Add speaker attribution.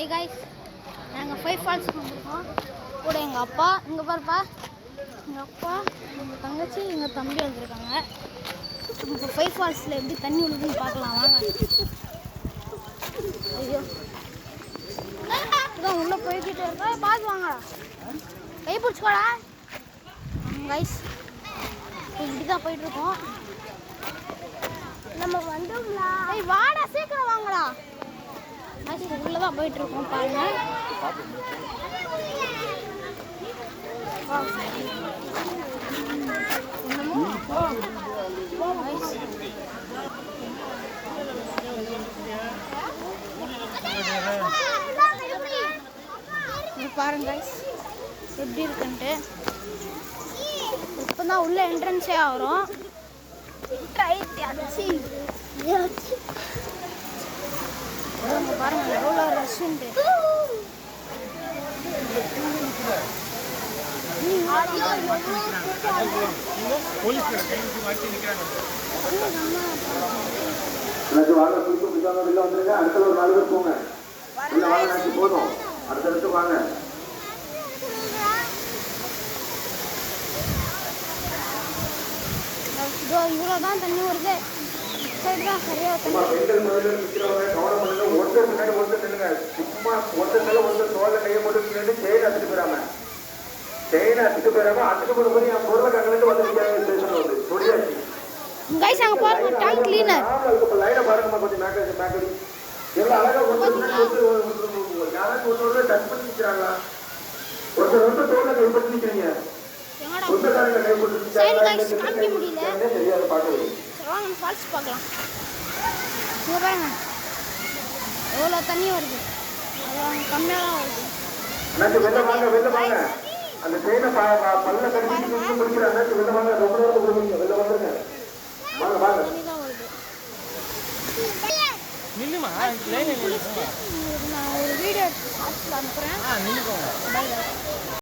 Speaker 1: Hi guys, நாங்கள் 5 ஃபால்ஸுக்கு வந்திருக்கோம். கூட எங்கள் அப்பா, இங்கே பாருப்பா, எங்கள் அப்பா, எங்கள் தங்கச்சி, எங்கள் தம்பி வந்திருக்காங்க. இப்போ 5 ஃபால்ஸில் எப்படி தண்ணி விழுதுன்னு பார்க்கலாம் வாங்க. ஐயோ, இதான் உள்ளே போய்கிட்டே இருக்கா, பார்த்து வாங்கடா, கை பிடிச்சிக்கோடா. கைஸ் இப்படி தான் போயிட்டுருக்கோம். நம்ம வந்தோம்லா, வாடா சீக்கிரம் வாங்கடா. உள்ளே தான் போயிட்டுருக்கோம் பாருங்க. பாருங்க எப்படி இருக்குன்ட்டு. இப்போ தான் உள்ள என்ட்ரன்ஸே ஆகிறோம். பாருங்க எவ்வளோ ரஷ்ன்ட்டு.
Speaker 2: அடுத்த ஒரு 4 பேர் போங்க, போதும். அடுத்தடுத்து வாங்க.
Speaker 1: இவ்வளோதான் தண்ணி வருது. சரிதான், சரியா தண்ணி.
Speaker 2: ஒருத்தர் முன்னாடி ஒருத்தர் நில்லுங்க. சும்மா ஒருத்தர் ஒருத்தர் தோல்ல கையை போட்டு செயின் அத்துட்டு போயிடாம, செயின் அத்துட்டு போயிடாம அத்துட்டு போற போது என் பொருளை கண்ணிட்டு வந்து சொல்லியாச்சு.
Speaker 1: கைஸ் அங்க பாருங்க, டேங்க் கிளீனர்.
Speaker 2: லைனை பாருங்கம்மா, கொஞ்சம் மேக்கடி எவ்வளவு அழகா ஒருத்தர் யாராச்சும் ஒருத்தர் டச் பண்ணி நிற்கிறாங்களா? ஒருத்தர் தோல்ல கை போட்டு நிற்கிறீங்க. சொந்தக்காரங்க கை போட்டு தெரியாது பார்க்கறது.
Speaker 1: ஃபால்ஸ் பார்க்கலாம். இங்கே பாருங்க எவ்வளோ தண்ணி வருது. கம்மியாக தான் வருது.
Speaker 2: வெளில வாங்க, வெளில வாங்க. அந்த செயினை பல்ல கட்டி பிடிக்கிறாங்க. வெளில வாங்க, ரொம்ப நேரம் கொடுக்குறீங்க. வெளில வந்துருங்க, வாங்க வாங்க.
Speaker 1: தண்ணி தான் வருது. நான் ஒரு வீடியோ அனுப்புகிறேன்.